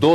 2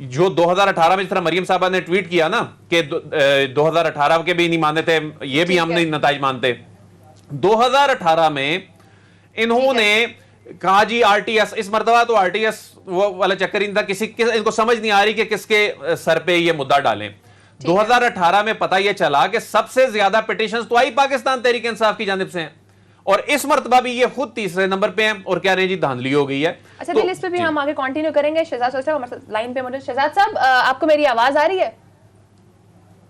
جو 2018 میں جس طرح مریم صاحبہ نے ٹویٹ کیا نا کہ 2018 کے بھی نہیں مانتے تھے، یہ بھی ہم نہیں نتائج مانتے. 2018 میں انہوں نے کہا جی آر ٹی ایس، اس مرتبہ تو آر ٹی ایس والا چکر ان تھا، ان کو سمجھ نہیں آ رہی کہ کس کے سر پہ یہ مدعا ڈالیں. 2018 میں پتہ یہ چلا کہ سب سے زیادہ پیٹیشنز تو آئی پاکستان تحریک انصاف کی جانب سے ہیں، اور اس مرتبہ بھی یہ خود تیسرے نمبر پہ ہیں اور کہہ رہے ہیں جی دھاندلی ہو گئی ہے. اچھا دل اس پہ بھی ہم آگے کنٹینیو کریں گے. شہزاد صاحب ہمارے لائن پہ موجود. شہزاد صاحب آپ کو میری آواز آ رہی ہے؟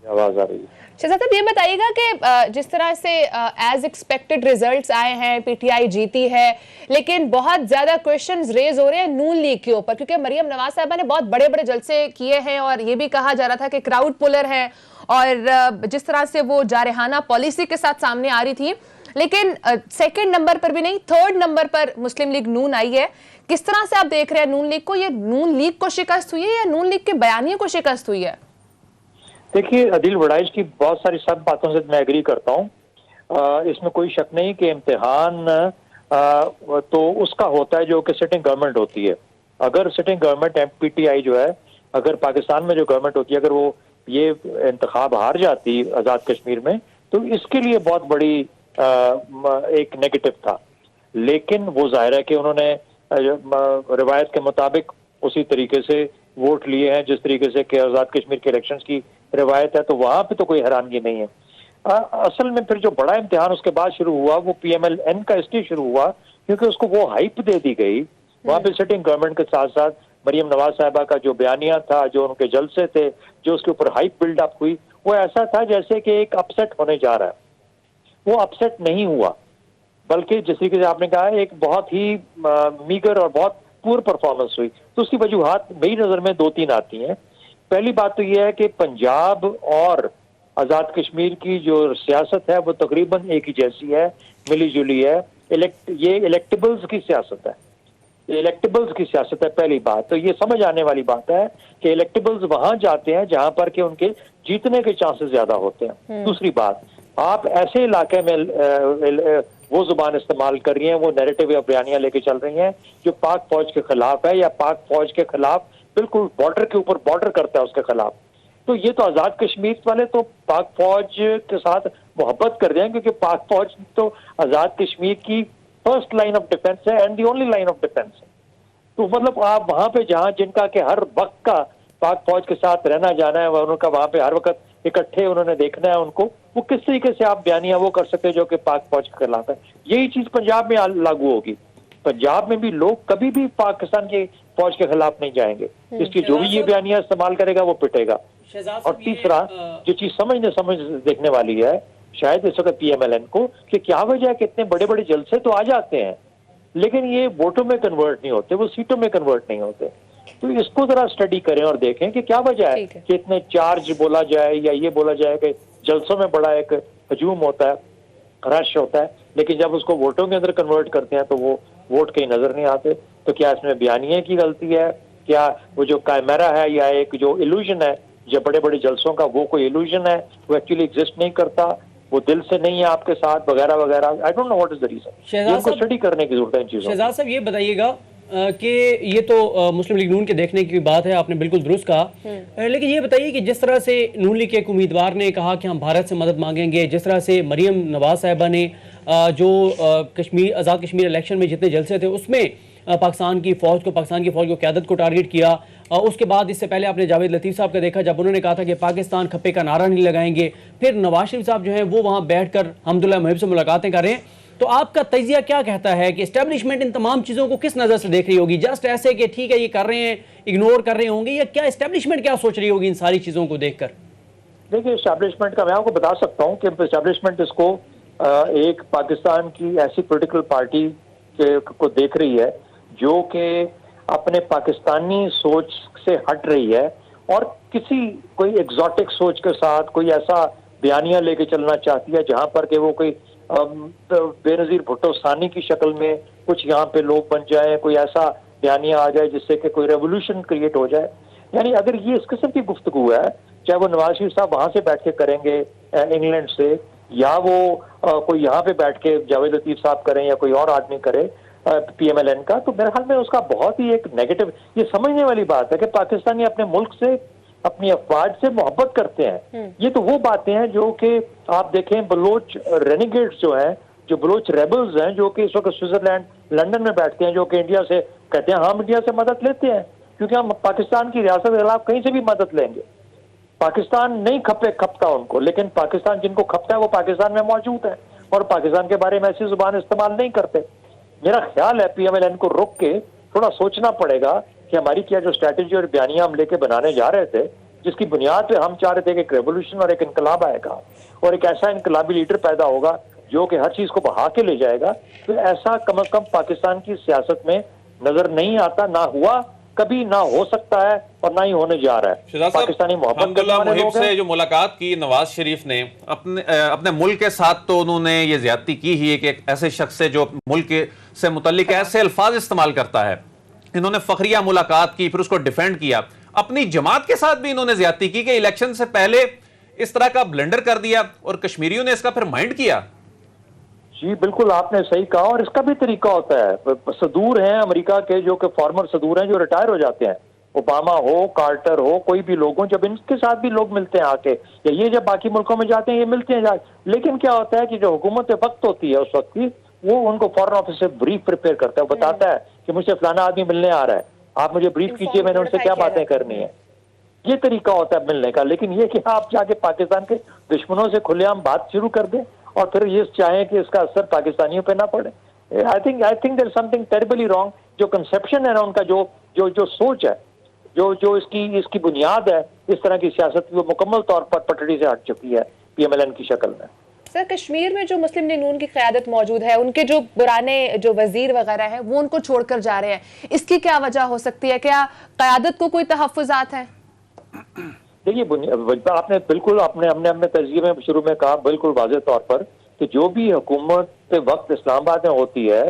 آواز آ رہی ہے. شہزاد صاحب یہ بتائیے گا کہ جس طرح سے ایز ایکسپیکٹڈ ریزلٹس آئے ہیں، پی ٹی آئی جیتی ہے، لیکن بہت زیادہ کویشچنز ریز ہو رہے ہیں نون لیگ کے اوپر، کیونکہ مریم نواز صاحبہ نے بہت بڑے بڑے جلسے کیے ہیں اور یہ بھی کہا جا رہا تھا کہ کراؤڈ پولر ہے، اور جس طرح سے وہ جارحانہ پالیسی کے ساتھ سامنے آ رہی تھی، لیکن سیکنڈ نمبر پر بھی نہیں، تھرڈ نمبر پر مسلم لیگ نون آئی ہے. کس طرح سے آپ دیکھ رہے ہیں نون لیگ کو؟ یہ نون لیگ کو شکست ہوئی ہے یا نون لیگ کے بیانیے کو شکست ہوئی ہے؟ دیکھیے عدیل وڑائش کی بہت ساری سب باتوں سے میں ایگری کرتا ہوں. اس میں کوئی شک نہیں کہ امتحان تو اس کا ہوتا ہے جو کہ سٹنگ گورنمنٹ ہوتی ہے. اگر sitting government P T I جو ہے، اگر پاکستان میں جو گورنمنٹ ہوتی ہے، اگر وہ یہ انتخاب ہار جاتی آزاد کشمیر میں، تو اس کے لیے بہت بڑی ایک نیگیٹو تھا. لیکن وہ ظاہر ہے کہ انہوں نے روایت کے مطابق اسی طریقے سے ووٹ لیے ہیں جس طریقے سے کہ آزاد کشمیر کے الیکشنز کی روایت ہے، تو وہاں پہ تو کوئی حیرانگی نہیں ہے. اصل میں پھر جو بڑا امتحان اس کے بعد شروع ہوا وہ پی ایم ایل این کا اس لیے شروع ہوا کیونکہ اس کو وہ ہائپ دے دی گئی. وہاں پہ سٹنگ گورنمنٹ کے ساتھ ساتھ مریم نواز صاحبہ کا جو بیانیہ تھا، جو ان کے جلسے تھے، جو اس کے اوپر ہائپ بلڈ اپ ہوئی، وہ ایسا تھا جیسے کہ ایک اپسیٹ ہونے جا رہا ہے. وہ اپسیٹ نہیں ہوا، بلکہ جس طریقے سے آپ نے کہا ایک بہت ہی میگر اور بہت پور پرفارمنس ہوئی. تو اس کی وجوہات میری نظر میں 2-3 آتی ہیں. پہلی بات تو یہ ہے کہ پنجاب اور آزاد کشمیر کی جو سیاست ہے وہ تقریباً ایک ہی جیسی ہے، ملی جلی ہے. یہ الیکٹیبلز کی سیاست ہے، الیکٹیبلز کی سیاست ہے. پہلی بات تو یہ سمجھ آنے والی بات ہے کہ الیکٹیبلز وہاں جاتے ہیں جہاں پر کہ ان کے جیتنے کے چانسز زیادہ ہوتے ہیں. دوسری بات، آپ ایسے علاقے میں وہ زبان استعمال کر رہی ہیں، وہ نیریٹو یا بیانیہ لے کے چل رہی ہیں جو پاک فوج کے خلاف ہے، یا پاک فوج کے خلاف بالکل بارڈر کے اوپر بارڈر کرتا ہے اس کے خلاف. تو یہ تو آزاد کشمیر والے تو پاک فوج کے ساتھ محبت کر رہے ہیں، کیونکہ پاک فوج تو آزاد کشمیر کی فرسٹ لائن آف ڈیفنس ہے and the only line of defence ہے. تو مطلب آپ وہاں پہ جہاں جن کا کہ ہر وقت کا پاک فوج کے ساتھ رہنا جانا ہے، ان کا وہاں پہ ہر وقت اکٹھے انہوں نے دیکھنا ہے ان کو، وہ کس طریقے سے آپ بیانیہ وہ کر سکتے جو کہ پاک فوج کے خلاف ہے. یہی چیز پنجاب میں لاگو ہوگی. پنجاب میں بھی لوگ کبھی بھی پاکستان کی فوج کے خلاف نہیں جائیں گے، اس کی جو بھی یہ بیانیہ استعمال کرے گا وہ پٹے گا. اور تیسرا جو چیز سمجھ دیکھنے والی ہے شاید اس وقت پی ایم ایل این کو، کہ کیا وجہ ہے کہ اتنے بڑے بڑے جلسے تو آ جاتے ہیں لیکن یہ ووٹوں میں کنورٹ نہیں ہوتے، وہ سیٹوں میں کنورٹ نہیں ہوتے. تو اس کو ذرا اسٹڈی کریں اور دیکھیں کہ کیا وجہ ہے کہ اتنے چارج بولا جائے یا یہ بولا جائے کہ جلسوں میں بڑا ایک ہجوم ہوتا ہے، رش ہوتا ہے، لیکن جب اس کو ووٹوں کے اندر کنورٹ کرتے ہیں تو وہ ووٹ کہیں نظر نہیں آتے. تو کیا اس میں بیانیے کی غلطی ہے؟ کیا وہ جو کیمرہ ہے یا ایک جو ایلوژن ہے جو بڑے بڑے جلسوں کا، وہ کوئی ایلوژن ہے، وہ ایکچولی ایگزسٹ نہیں کرتا، وہ دل سے نہیں ہے آپ کے ساتھ وغیرہ وغیرہ. I don't know what is the reason. ان کو اسٹڈی کرنے کی ضرورت ہے ان چیزوں. شہزاد صاحب یہ بتائیے گا کہ یہ تو مسلم لیگ نون کے دیکھنے کی بات ہے، آپ نے بالکل درست کہا، لیکن یہ بتائیے کہ جس طرح سے نون لیگ کے ایک امیدوار نے کہا کہ ہم بھارت سے مدد مانگیں گے، جس طرح سے مریم نواز صاحبہ نے جو آزاد کشمیر الیکشن میں جتنے جلسے تھے اس میں پاکستان کی فوج کو قیادت کو ٹارگٹ کیا، اس کے بعد اس سے پہلے آپ نے جاوید لطیف صاحب کا دیکھا جب انہوں نے کہا تھا کہ پاکستان کھپے کا نعرہ نہیں لگائیں گے. پھر نواز شریف صاحب جو ہیں وہ وہاں بیٹھ کر حمداللہ محب سے ملاقاتیں کر رہے ہیں. تو آپ کا تجزیہ کیا کہتا ہے کہ اسٹیبلشمنٹ ان تمام چیزوں کو کس نظر سے دیکھ رہی ہوگی؟ جسٹ ایسے کہ ٹھیک ہے یہ کر رہے ہیں، اگنور کر رہے ہوں گے، یا کیا اسٹیبلشمنٹ کیا سوچ رہی ہوگی ان ساری چیزوں کو دیکھ کر؟ دیکھیے اسٹیبلشمنٹ کا میں آپ کو بتا سکتا ہوں کہ اسٹیبلشمنٹ اس کو ایک پاکستان کی ایسی پولیٹیکل پارٹی کو دیکھ رہی ہے جو کہ اپنے پاکستانی سوچ سے ہٹ رہی ہے اور کوئی ایگزوٹک سوچ کے ساتھ کوئی ایسا بیانیہ لے کے چلنا چاہتی ہے جہاں پر کہ وہ کوئی بے نظیر بھٹو ثانی کی شکل میں کچھ یہاں پہ لوگ بن جائیں، کوئی ایسا بیانیہ آ جائے جس سے کہ کوئی ریولوشن کریٹ ہو جائے. یعنی اگر یہ اس قسم کی گفتگو ہے، چاہے وہ نواز شریف صاحب وہاں سے بیٹھ کے کریں گے انگلینڈ سے، یا وہ کوئی یہاں پہ بیٹھ کے جاوید لطیف صاحب کریں یا کوئی اور آدمی کرے، PMLN کا, تو میرے خیال میں اس کا بہت ہی ایک نیگیٹو، یہ سمجھنے والی بات ہے کہ پاکستانی اپنے ملک سے اپنی افواج سے محبت کرتے ہیں. یہ تو وہ باتیں ہیں جو کہ آپ دیکھیں بلوچ رینیگیٹس جو ہیں، جو بلوچ ریبلز ہیں، جو کہ اس وقت سوئٹزرلینڈ لنڈن میں بیٹھتے ہیں، جو کہ انڈیا سے کہتے ہیں ہم انڈیا سے مدد لیتے ہیں کیونکہ ہم پاکستان کی ریاست کے خلاف کہیں سے بھی مدد لیں گے. پاکستان نہیں کھپتا ان کو، لیکن پاکستان جن کو کھپتا ہے وہ پاکستان میں موجود ہے اور پاکستان کے بارے میں ایسی زبان استعمال نہیں کرتے. میرا خیال ہے PMLN کو رک کے تھوڑا سوچنا پڑے گا کہ ہماری کیا جو اسٹریٹجی اور بیانیہ ہم لے کے بنانے جا رہے تھے، جس کی بنیاد پہ ہم چاہ رہے تھے کہ ایک ریولوشن اور ایک انقلاب آئے گا اور ایک ایسا انقلابی لیڈر پیدا ہوگا جو کہ ہر چیز کو بہا کے لے جائے گا، تو ایسا کم از کم پاکستان کی سیاست میں نظر نہیں آتا، نہ ہوا کبھی، نہ ہو سکتا ہے اور نہ ہی ہونے جا رہا ہے. پاکستانی محبت کرنے والے لوگ سے جو ملاقات کی نواز شریف نے اپنے ملک کے ساتھ، تو انہوں نے یہ زیادتی کی ہی ہے کہ ایک ایسے شخص سے جو ملک سے متعلق ایسے الفاظ استعمال کرتا ہے، انہوں نے فخریہ ملاقات کی، پھر اس کو ڈیفینڈ کیا. اپنی جماعت کے ساتھ بھی انہوں نے زیادتی کی کہ الیکشن سے پہلے اس طرح کا بلنڈر کر دیا اور کشمیریوں نے اس کا پھر مائنڈ کیا. جی بالکل آپ نے صحیح کہا، اور اس کا بھی طریقہ ہوتا ہے. صدور ہیں امریکہ کے جو کہ فارمر صدور ہیں جو ریٹائر ہو جاتے ہیں، اوباما ہو، کارٹر ہو، کوئی بھی لوگ ہوں، جب ان کے ساتھ بھی لوگ ملتے ہیں آ کے، یا یہ جب باقی ملکوں میں جاتے ہیں یہ ملتے ہیں لیکن کیا ہوتا ہے کہ جو حکومت وقت ہوتی ہے اس وقت کی، وہ ان کو فارن آفس سے بریف پریپیئر کرتا ہے، وہ بتاتا ہے کہ مجھ سے فلانا آدمی ملنے آ رہا ہے، آپ مجھے بریف کیجئے، میں نے ان سے کیا باتیں کرنی ہیں. یہ طریقہ ہوتا ہے ملنے کا. لیکن یہ کہ آپ جا کے پاکستان کے دشمنوں سے کھلے عام بات شروع کر دیں اور پھر یہ چاہیں کہ اس کا اثر پاکستانیوں پہ نہ پڑے، I think there something terribly wrong. جو کنسپشن ہے نا ان کا، جو سوچ ہے، جو اس کی بنیاد ہے اس طرح کی سیاست کی، وہ مکمل طور پر پٹڑی سے ہٹ چکی ہے PMLN کی شکل میں. سر کشمیر میں جو مسلم لیگ نون کی قیادت موجود ہے، ان کے جو پرانے جو وزیر وغیرہ ہیں وہ ان کو چھوڑ کر جا رہے ہیں، اس کی کیا وجہ ہو سکتی ہے؟ کیا قیادت کو کوئی تحفظات ہیں؟ دیکھیے آپ نے بالکل ہم نے تجزیے میں شروع میں کہا بالکل واضح طور پر کہ جو بھی حکومت وقت اسلام آباد میں ہوتی ہے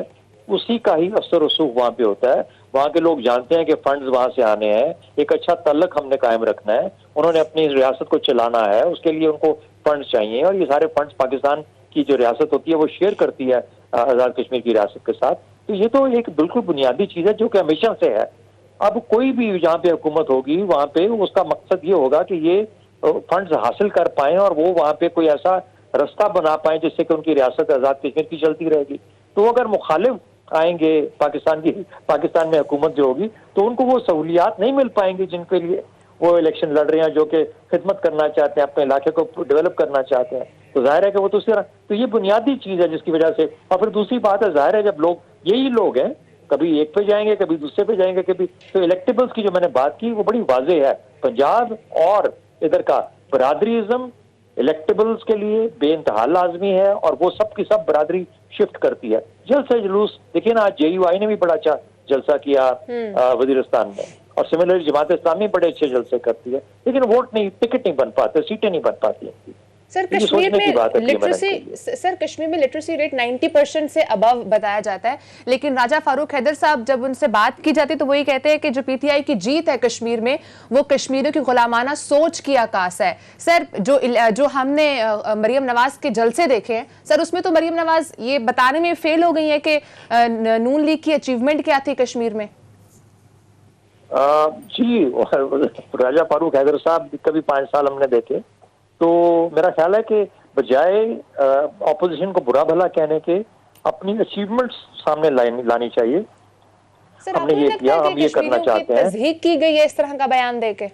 اسی کا ہی اثر رسوخ وہاں پہ ہوتا ہے. وہاں کے لوگ جانتے ہیں کہ فنڈز وہاں سے آنے ہیں، ایک اچھا تعلق ہم نے قائم رکھنا ہے، انہوں نے اپنی ریاست کو چلانا ہے، اس کے لیے ان کو فنڈز چاہیے، اور یہ سارے فنڈز پاکستان کی جو ریاست ہوتی ہے وہ شیئر کرتی ہے آزاد کشمیر کی ریاست کے ساتھ. تو یہ تو ایک بالکل بنیادی چیز ہے جو کہ ہمیشہ سے ہے. اب کوئی بھی جہاں پہ حکومت ہوگی وہاں پہ اس کا مقصد یہ ہوگا کہ یہ فنڈز حاصل کر پائیں اور وہ وہاں پہ کوئی ایسا رستہ بنا پائیں جس سے کہ ان کی ریاست آزاد کشمیر کی چلتی رہے گی. تو اگر مخالف آئیں گے پاکستان میں حکومت جو ہوگی تو ان کو وہ سہولیات نہیں مل پائیں گی جن کے لیے وہ الیکشن لڑ رہے ہیں، جو کہ خدمت کرنا چاہتے ہیں، اپنے علاقے کو ڈیولپ کرنا چاہتے ہیں. تو ظاہر ہے کہ وہ تو یہ بنیادی چیز ہے جس کی وجہ سے. اور پھر دوسری بات ہے، ظاہر ہے جب یہی لوگ ہیں، کبھی ایک پہ جائیں گے، کبھی دوسرے پہ جائیں گے، کبھی تو الیکٹیبلز کی جو میں نے بات کی وہ بڑی واضح ہے. پنجاب اور ادھر کا برادریزم الیکٹیبلز کے لیے بے انتہا لازمی ہے اور وہ سب کی سب برادری شفٹ کرتی ہے. جلسہ جلوس دیکھیں نا، آج JUI نے بھی بڑا اچھا جلسہ کیا وزیرستان میں، اور سملرلی جماعت اسلامی بڑے اچھے جلسے کرتی ہے، لیکن ووٹ نہیں، ٹکٹ نہیں بن پاتے، سیٹیں نہیں بن پاتی ہیں. سر کشمیر میں لٹریسی ریٹ 90% سے ابو بتایا جاتا ہے، لیکن راجہ فاروق حیدر صاحب جب ان سے بات کی جاتی تو وہی کہتے ہیں کہ جو PTI کی جیت ہے کشمیر میں وہ کشمیریوں کی غلامانہ سوچ کی عکاس ہے. سر جو ہم نے مریم نواز کے جلسے دیکھے ہیں سر، اس میں تو مریم نواز یہ بتانے میں فیل ہو گئی ہے کہ نون لیگ کی اچیومنٹ کیا تھی کشمیر میں. جی راجہ فاروق حیدر صاحب کبھی 5 سال ہم نے دیکھے، تو میرا خیال ہے کہ بجائے اپوزیشن کو برا بھلا کہنے کے اپنی اچیومنٹس سامنے لانی چاہیے. ہم نے یہ کیا، ہم یہ کرنا چاہتے ہیں. تضحیق کی گئی ہے اس طرح کا بیان دے کے؟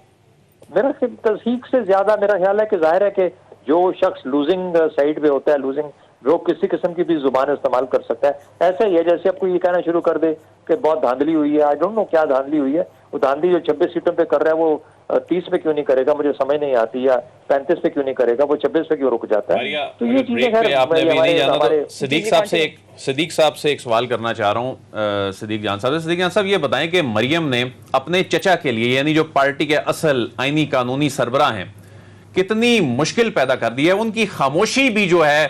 میرا تضحیق سے زیادہ میرا خیال ہے کہ ظاہر ہے کہ جو شخص لوزنگ سائڈ پہ ہوتا ہے، وہ کسی قسم کی بھی زبان استعمال کر سکتا ہے. ایسا ہی ہے جیسے اب کوئی یہ کہنا شروع کر دے کہ بہت دھاندلی ہوئی ہے. آئی ڈونٹ نو کیا دھاندلی ہوئی ہے. وہ دھاندلی جو 26 سیٹوں پہ کر رہا ہے وہ 30 پہ کیوں نہیں کرے گا، مجھے سمجھ نہیں آتی، یا 35 پہ کیوں نہیں کرے گا، وہ 26 پہ کیوں رک جاتا ہے. تو یہ چیزیں صدیق صاحب سے ایک سوال کرنا چاہ رہا ہوں. صدیق جان صاحب یہ بتائیں کہ مریم نے اپنے چچا کے لیے، یعنی جو پارٹی کے اصل آئینی قانونی سربراہ ہیں، کتنی مشکل پیدا کر دی ہے. ان کی خاموشی بھی جو ہے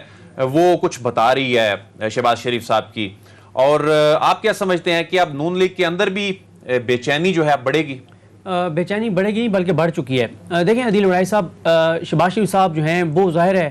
وہ کچھ بتا رہی ہے شہباز شریف صاحب کی. اور آپ کیا سمجھتے ہیں کہ اب نون لیگ کے اندر بھی بے چینی جو ہے بڑھے گی؟ بے چینی بڑھے گی بلکہ بڑھ چکی ہے. دیکھیں عدیل وڑائی صاحب، شہباز شریف صاحب جو ہیں وہ ظاہر ہے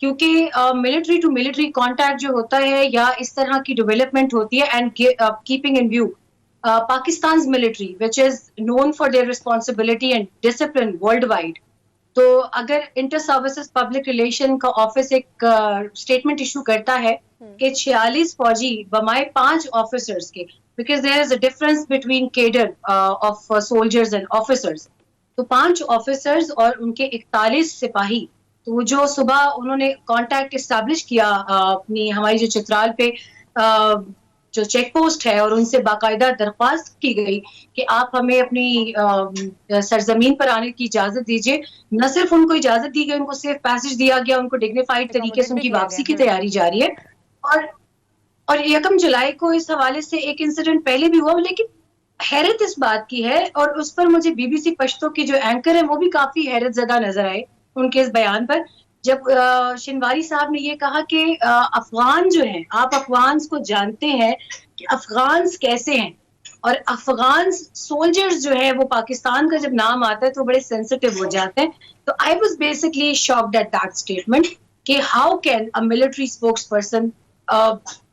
کیونکہ ملٹری ٹو ملٹری کانٹیکٹ جو ہوتا ہے یا اس طرح کی ڈیولپمنٹ ہوتی ہے and keeping in view Pakistan's military which is known for their responsibility and discipline worldwide. تو اگر انٹر سروسز پبلک ریلیشن کا آفس ایک اسٹیٹمنٹ ایشو کرتا ہے کہ 46 فوجی بمائے 5 آفیسرز کے, because there is a difference between cadre of soldiers and officers, تو 5 آفیسرز اور ان کے 41 سپاہی, تو جو صبح انہوں نے کانٹیکٹ اسٹیبلش کیا اپنی ہماری جو چترال پہ جو چیک پوسٹ ہے, اور ان سے باقاعدہ درخواست کی گئی کہ آپ ہمیں اپنی سرزمین پر آنے کی اجازت دیجیے. نہ صرف ان کو اجازت دی گئی, ان کو سیف پیسج دیا گیا, ان کو ڈگنیفائڈ طریقے سے ان کی واپسی کی تیاری جاری ہے. اور 1 جولائی کو اس حوالے سے ایک انسیڈنٹ پہلے بھی ہوا, لیکن حیرت اس بات کی ہے, اور اس پر مجھے بی بی سی پشتو کے جو اینکر ہیں وہ بھی کافی حیرت زدہ نظر آئے ان کے اس بیان پر, جب شنواری صاحب نے یہ کہا کہ افغان جو ہیں, آپ افغانز کو جانتے ہیں کہ افغانز کیسے ہیں, اور افغان سولجرز جو ہیں وہ پاکستان کا جب نام آتا ہے تو بڑے سینسٹیو ہو جاتے ہیں. تو I was basically shocked at that statement کہ how can a military spokesperson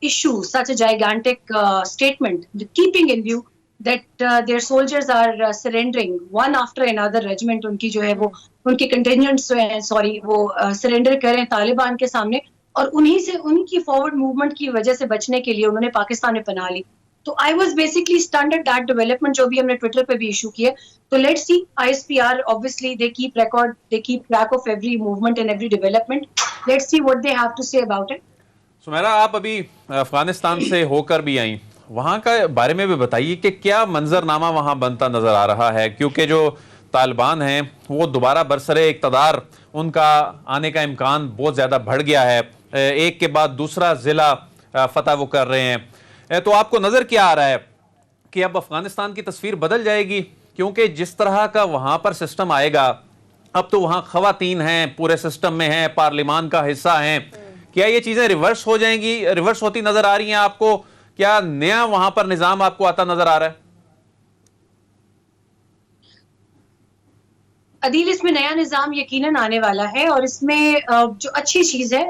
issue such a gigantic statement, keeping in view that their soldiers are surrendering one after another regiment ان کی جو ہے وہ ان کے contingents جو ہیں وہ surrender کر رہے ہیں طالبان کے سامنے, اور انہی سے ان کی فارورڈ موومنٹ کی وجہ سے بچنے کے لیے انہوں نے پاکستان میں پناہ لی. تو I was basically stunned at that development, جو بھی ہم نے ٹویٹر پہ بھی ایشو کیا. تو let see ISPR obviously they keep record, they keep track of every movement and every development. Let's see what they have to say about it. Samira, آپ ابھی افغانستان سے ہو کر بھی آئیں, وہاں کا بارے میں بھی بتائیے کہ کیا منظرنامہ وہاں بنتا نظر آ رہا ہے, کیونکہ جو طالبان ہیں وہ دوبارہ برسر اقتدار ان کا آنے کا امکان بہت زیادہ بڑھ گیا ہے, ایک کے بعد دوسرا ضلع فتح وہ کر رہے ہیں. تو آپ کو نظر کیا آ رہا ہے کہ اب افغانستان کی تصویر بدل جائے گی, کیونکہ جس طرح کا وہاں پر سسٹم آئے گا, اب تو وہاں خواتین ہیں, پورے سسٹم میں ہیں, پارلیمان کا حصہ ہیں, کیا یہ چیزیں ریورس ہو جائیں گی, ریورس ہوتی نظر آ رہی ہیں آپ کو, کیا نیا وہاں پر نظام آپ کو آتا نظر آ رہا ہے؟ عدیل, اس میں نیا نظام یقیناً آنے والا ہے, اور اس میں جو اچھی چیز ہے,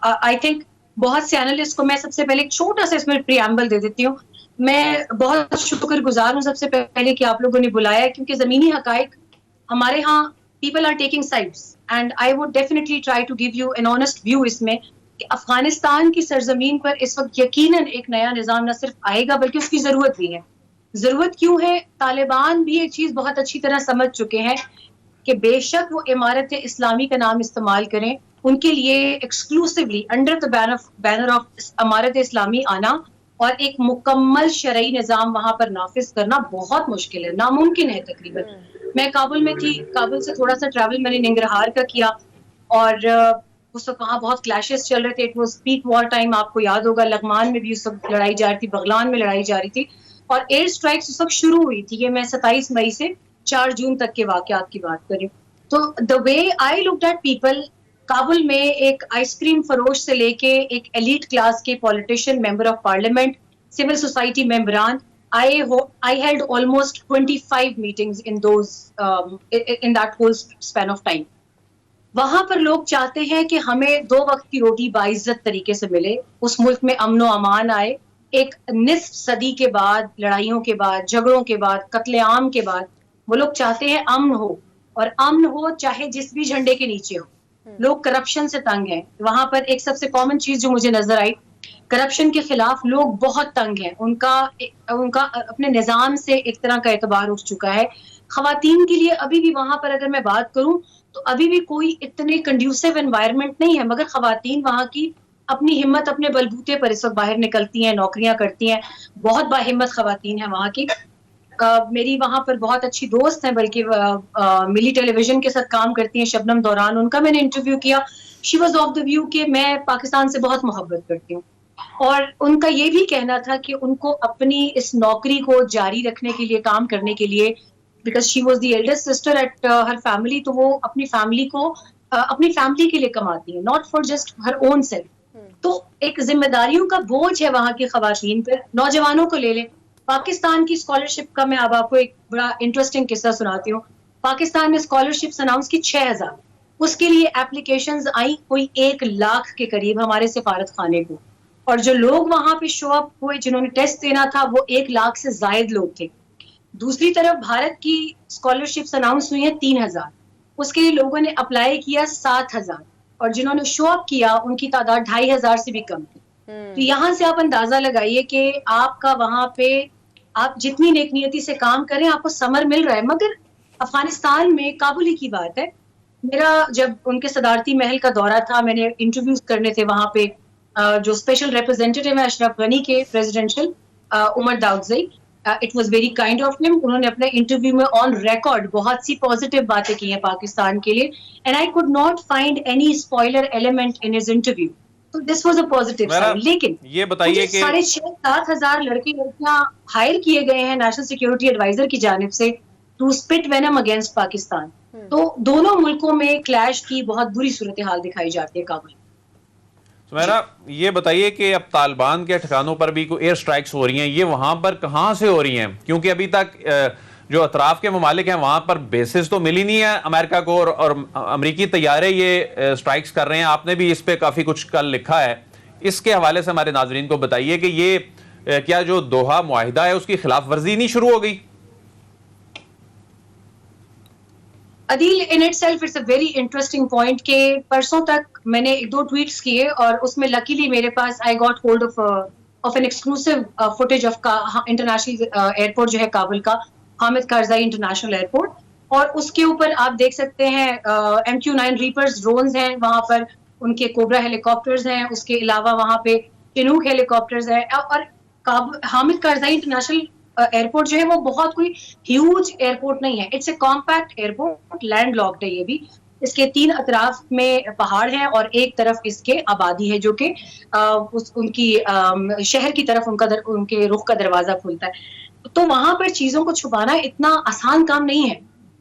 آئی تھنک بہت سے اینالسٹ کو میں سب سے پہلے ایک چھوٹا سا اس میں پریامبل دے دیتی ہوں. میں بہت شکر گزار ہوں سب سے پہلے کہ آپ لوگوں نے بلایا, کیونکہ زمینی حقائق ہمارے ہاں people are taking sides and I would definitely try to give you an honest view اس میں کہ افغانستان کی سرزمین پر اس وقت یقیناً ایک نیا نظام نہ صرف آئے گا بلکہ اس کی ضرورت بھی ہے. ضرورت کیوں ہے؟ طالبان بھی ایک چیز بہت اچھی طرح سمجھ چکے ہیں کہ بے شک وہ امارت اسلامی کا نام استعمال کریں, ان کے لیے exclusively under the banner of امارت اسلامی آنا اور ایک مکمل شرعی نظام وہاں پر نافذ کرنا بہت مشکل ہے, ناممکن ہے تقریباً. میں کابل میں تھی, کابل سے تھوڑا سا ٹریول میں نے ننگرہار کا کیا, اور اس وقت وہاں بہت کلیشز چل رہے تھے. It was peak war time, آپ کو یاد ہوگا لغمان میں بھی اس وقت لڑائی جا رہی تھی, بغلان میں لڑائی جا رہی تھی, اور ایئر اسٹرائکس اس وقت شروع ہوئی تھی. یہ میں 27 مئی سے 4 جون تک کے واقعات کی بات کریں تو دا وے آئی لکڈ ایٹ پیپل, کابل میں ایک آئس کریم فروش سے لے کے ایک ایلیٹ کلاس کے politician, member of parliament, civil society ممبران, I held almost 25 meetings in that whole span of time. وہاں پر لوگ چاہتے ہیں کہ ہمیں 2 وقت کی روٹی باعزت طریقے سے ملے, اس ملک میں امن و امان آئے. ایک نصف صدی کے بعد, لڑائیوں کے بعد, جھگڑوں کے بعد, قتل عام کے بعد, وہ لوگ چاہتے ہیں امن ہو, اور امن ہو چاہے جس بھی جھنڈے کے نیچے ہو. لوگ کرپشن سے تنگ ہیں. وہاں پر ایک سب سے کامن چیز جو مجھے نظر آئی, کرپشن کے خلاف لوگ بہت تنگ ہیں. ان کا اپنے نظام سے ایک طرح کا اعتبار اٹھ چکا ہے. خواتین کے لیے ابھی بھی وہاں پر اگر میں بات کروں تو ابھی بھی کوئی اتنے کنڈیوسیو انوائرمنٹ نہیں ہے, مگر خواتین وہاں کی اپنی ہمت اپنے بلبوتے پر اس وقت باہر نکلتی ہیں, نوکریاں کرتی ہیں. بہت باہمت خواتین ہیں وہاں کی. میری وہاں پر بہت اچھی دوست ہیں, بلکہ ملی ٹیلی ویژن کے ساتھ کام کرتی ہیں, شبنم دوران, ان کا میں نے انٹرویو کیا. She was of the view کہ میں پاکستان سے بہت محبت کرتی ہوں, اور ان کا یہ بھی کہنا تھا کہ ان کو اپنی اس نوکری کو جاری رکھنے کے لیے, کام کرنے کے لیے, because she was the eldest sister at her family, تو وہ اپنی فیملی کو اپنی فیملی کے لیے کماتی ہیں, not for just Hare own self. تو ایک ذمہ داریوں کا بوجھ ہے وہاں کی خواتین پر. نوجوانوں کو لے لیں, پاکستان کی اسکالرشپ کا میں اب آپ کو ایک بڑا انٹرسٹنگ قصہ سناتی ہوں. پاکستان نے اسکالرشپس اناؤنس کی 6000, اس کے لیے اپلیکیشنز آئیں کوئی 1 لاکھ کے قریب ہمارے سفارت خانے کو, اور جو لوگ وہاں پہ شو اپ ہوئے جنہوں نے ٹیسٹ دینا تھا وہ 1 لاکھ سے زائد لوگ تھے. دوسری طرف بھارت کی اسکالرشپس اناؤنس ہوئی ہیں 3000, اس کے لیے لوگوں نے اپلائی کیا 7000, اور جنہوں نے شو اپ کیا ان کی تعداد 2500 سے بھی کم تھی. تو یہاں سے آپ اندازہ لگائیے کہ آپ کا وہاں پہ آپ جتنی نیک نیتی سے کام کریں آپ کو ثمر مل رہا ہے. مگر افغانستان میں کابل ہی کی بات ہے, میرا جب ان کے صدارتی محل کا دورہ تھا, میں نے انٹرویوز کرنے تھے وہاں پہ جو اسپیشل ریپرزینٹیٹیو ہے اشرف غنی کے presidential Umar Daudzai, it was very kind of him. انہوں نے اپنے انٹرویو میں آن ریکارڈ بہت سی پازیٹیو باتیں کی ہیں پاکستان کے لیے, and I could not find any spoiler element in his interview. تو this was a positive sign. لیکن یہ بتائیے کہ 6,500 سے 7,000 لڑکے لڑکیاں ہائر کیے گئے ہیں نیشنل سیکورٹی ایڈوائزر کی جانب سے ٹو اسپٹ وینم اگینسٹ پاکستان. تو دونوں ملکوں میں کلیش کی بہت بری صورتحال دکھائی جاتی ہے کابل. سمیرا یہ بتائیے کہ اب طالبان کے ٹھکانوں پر بھی کوئی ایئر سٹرائکس ہو رہی ہیں, یہ وہاں پر کہاں سے ہو رہی ہیں؟ کیونکہ ابھی تک جو اطراف کے ممالک ہیں وہاں پر بیسز تو ملی نہیں ہے امریکہ کو, اور امریکی طیارے یہ سٹرائکس کر رہے ہیں. آپ نے بھی اس پہ کافی کچھ کل لکھا ہے, اس کے حوالے سے ہمارے ناظرین کو بتائیے کہ یہ کیا جو دوحہ معاہدہ ہے اس کی خلاف ورزی نہیں شروع ہو گئی؟ عدیل, in itself it's a very interesting point کہ پرسوں تک میں نے 1-2 ٹویٹس کیے اور اس میں لکیلی میرے پاس I got hold of an exclusive footage of international airport جو ہے کابل کا, حامد کارزائی انٹرنیشنل ایئرپورٹ, اور اس کے اوپر آپ دیکھ سکتے ہیں MQ-9 ریپرز ڈرونز ہیں وہاں پر, ان کے کوبرا ہیلی کاپٹرز ہیں, اس کے علاوہ وہاں پہ چنوک ہیلی کاپٹرز ہیں. اور حامد کارزائی انٹرنیشنل ایئرپورٹ جو ہے وہ بہت کوئی ہیوج ایئرپورٹ نہیں ہے, it's a compact airport, landlocked ہے یہ بھی. اس کے 3 اطراف میں پہاڑ ہیں اور ایک طرف اس کے آبادی ہے جو کہ ان کی شہر کی طرف ان کے رخ کا دروازہ کھلتا ہے. تو وہاں پر چیزوں کو چھپانا اتنا آسان کام نہیں ہے,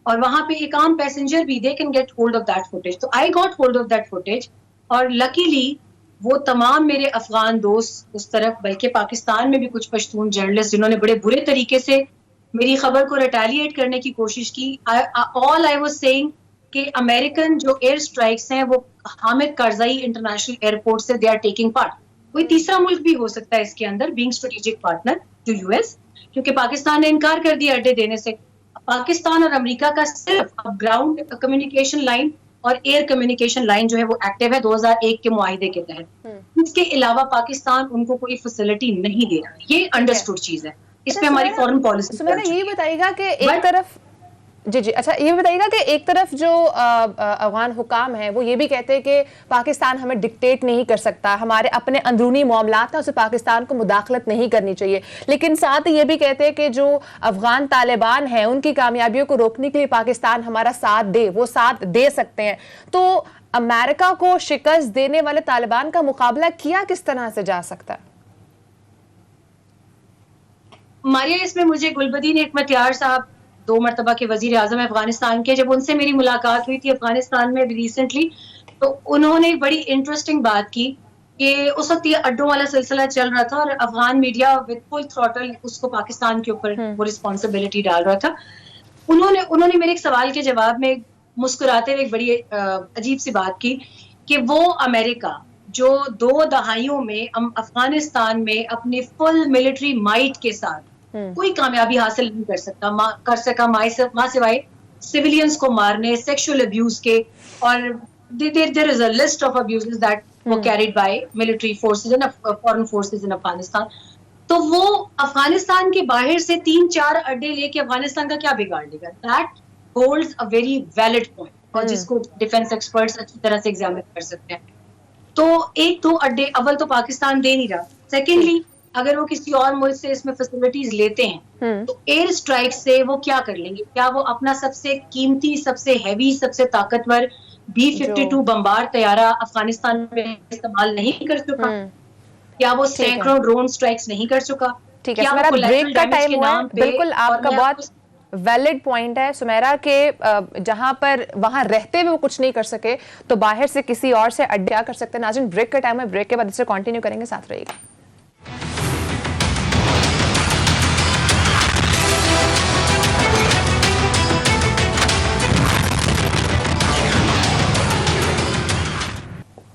اور وہاں پہ ایک عام پیسنجر بھی they can get hold of that footage. تو I got hold of that footage, اور لکیلی وہ تمام میرے افغان دوست اس طرف, بلکہ پاکستان میں بھی کچھ پشتون جرنلسٹ جنہوں نے بڑے برے طریقے سے میری خبر کو ریٹیلیٹ کرنے کی کوشش کی. آل آئی واز سیئنگ کہ امریکن جو ایئر اسٹرائکس ہیں وہ حامد کارزائی انٹرنیشنل ایئرپورٹ سے دے آر ٹیکنگ پارٹ. کوئی تیسرا ملک بھی ہو سکتا ہے اس کے اندر, بینگ اسٹریٹجک پارٹنر جو US, کیونکہ پاکستان نے انکار کر دیا اڈے دینے سے. پاکستان اور امریکہ کا صرف گراؤنڈ کمیونیکیشن لائن اور ایئر کمیونیکیشن لائن جو ہے وہ ایکٹیو ہے 2001 کے معاہدے کے تحت. اس کے علاوہ پاکستان ان کو کوئی فیسلٹی نہیں دے رہا, یہ انڈرسٹوڈ چیز ہے. اس پہ ہماری فورن پالیسی. سمیرا یہ بتائیے گا کہ ایک طرف جی اچھا یہ بتائیے گا کہ ایک طرف جو افغان حکام ہیں وہ یہ بھی کہتے ہیں کہ پاکستان ہمیں ڈکٹیٹ نہیں کر سکتا, ہمارے اپنے اندرونی معاملات ہیں اسے پاکستان کو مداخلت نہیں کرنی چاہیے, لیکن ساتھ یہ بھی کہتے ہیں کہ جو افغان طالبان ہیں ان کی کامیابیوں کو روکنے کے لیے پاکستان ہمارا ساتھ دے, وہ ساتھ دے سکتے ہیں. تو امریکہ کو شکست دینے والے طالبان کا مقابلہ کیا کس طرح سے جا سکتا ہے؟ ماریا, اس میں مجھے گلبدین حکمتیار صاحب 2 مرتبہ کے وزیر اعظم افغانستان کے, جب ان سے میری ملاقات ہوئی تھی افغانستان میں ریسنٹلی, تو انہوں نے بڑی انٹرسٹنگ بات کی کہ اس وقت یہ اڈوں والا سلسلہ چل رہا تھا اور Afghan media with full throttle اس کو پاکستان کے اوپر وہ رسپانسبلٹی ڈال رہا تھا. انہوں نے میرے ایک سوال کے جواب میں مسکراتے ہوئے ایک بڑی عجیب سی بات کی کہ وہ امریکہ جو 2 دہائیوں میں افغانستان میں اپنی فل ملٹری مائٹ کے ساتھ کوئی کامیابی حاصل نہیں کر سکا ماں سوائے سیویلینز کو مارنے, سیکشل ابیوز کے, اور there is a list of abuses that were carried by military forces and foreign forces in Afghanistan. تو وہ افغانستان کے باہر سے 3-4 اڈے لے کے افغانستان کا کیا بگاڑ لے گا؟ That holds a very valid point, اور جس کو ڈیفینس ایکسپرٹس اچھی طرح سے ایگزامن کر سکتے ہیں. تو 1-2 اڈے اول تو پاکستان دے نہیں رہا, سیکنڈلی اگر وہ کسی اور ملک سے اس میں فیسلٹیز لیتے ہیں تو ایئر اسٹرائک سے وہ کیا کر لیں گے؟ کیا وہ اپنا سب سے قیمتی, سب سے ہیوی, سب سے طاقتور B-52 بمبار طیارہ افغانستان میں استعمال نہیں کر چکا؟ کیا وہ سینکڑوں ڈرون اسٹرائکس نہیں کر چکا؟ ٹھیک ہے, میرا بریک کا ٹائم ہوا ہے. بالکل آپ کا بہت ویلڈ پوائنٹ ہے سمیرا کہ جہاں پر وہاں رہتے ہوئے وہ کچھ نہیں کر سکے تو باہر سے کسی اور سے اڈیا کر سکتے ہیں. ناظرین بریک کا ٹائم ہے, بریک کے بعد اسے کنٹینیو کریں گے, ساتھ رہیے گا.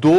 2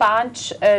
5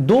2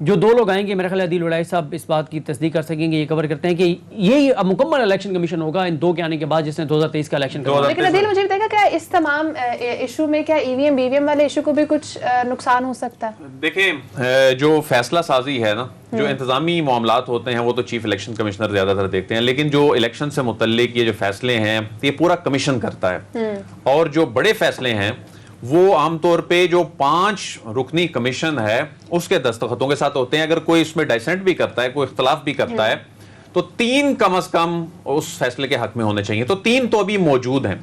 جو دو لوگ آئیں گے میرا خیال ہے عدیل وڑائی صاحب اس بات کی تصدیق کر سکیں گے, یہ کور کرتے ہیں کہ یہی اب مکمل الیکشن کمیشن ہوگا ان دو کے آنے کے بعد جس نے 2023 کا الیکشن کروایا. لیکن عدیل مجھے بتائے گا کیا اس تمام ایشو میں کیا ای وی ایم بی وی ایم والے ایشو کو بھی کچھ نقصان ہو سکتا ہے؟ دیکھیں جو فیصلہ سازی ہے نا, جو انتظامی معاملات ہوتے ہیں وہ تو چیف الیکشن کمشنر زیادہ تر دیکھتے ہیں, لیکن جو الیکشن سے متعلق یہ جو فیصلے ہیں یہ پورا کمیشن کرتا ہے. اور جو بڑے فیصلے ہیں وہ عام طور پہ جو 5 رکنی کمیشن ہے اس کے دستخطوں کے ساتھ ہوتے ہیں. اگر کوئی اس میں ڈائسنٹ بھی کرتا ہے, کوئی اختلاف بھی کرتا ہے, تو 3 کم از کم اس فیصلے کے حق میں ہونے چاہیے. تو 3 تو ابھی موجود ہیں,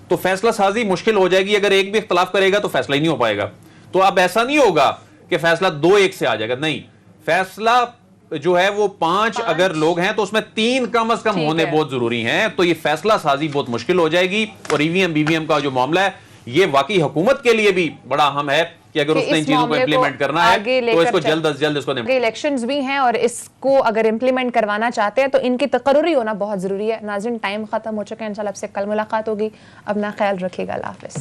تو فیصلہ سازی مشکل ہو جائے گی. اگر ایک بھی اختلاف کرے گا تو فیصلہ ہی نہیں ہو پائے گا. تو اب ایسا نہیں ہوگا کہ فیصلہ 2-1 سے آ جائے گا, نہیں, فیصلہ جو ہے وہ 5 اگر لوگ ہیں تو اس میں 3 کم از کم ہونے بہت ضروری ہیں. تو یہ فیصلہ سازی بہت مشکل ہو جائے گی. اور ای وی ایم بی وی ایم کا جو معاملہ ہے یہ واقعی حکومت کے لیے بھی بڑا اہم ہے کہ اگر اس نے ان چیزوں کو امپلیمنٹ کرنا ہے تو اس کو جلد از جلد اس کو الیکشنز بھی ہیں اور اس کو اگر امپلیمنٹ کروانا چاہتے ہیں تو ان کی تقرری ہونا بہت ضروری ہے. ناظرین ٹائم ختم ہو چکا ہے, انشاءاللہ اب سے کل ملاقات ہوگی. اپنا خیال رکھیے گا, اللہ حافظ.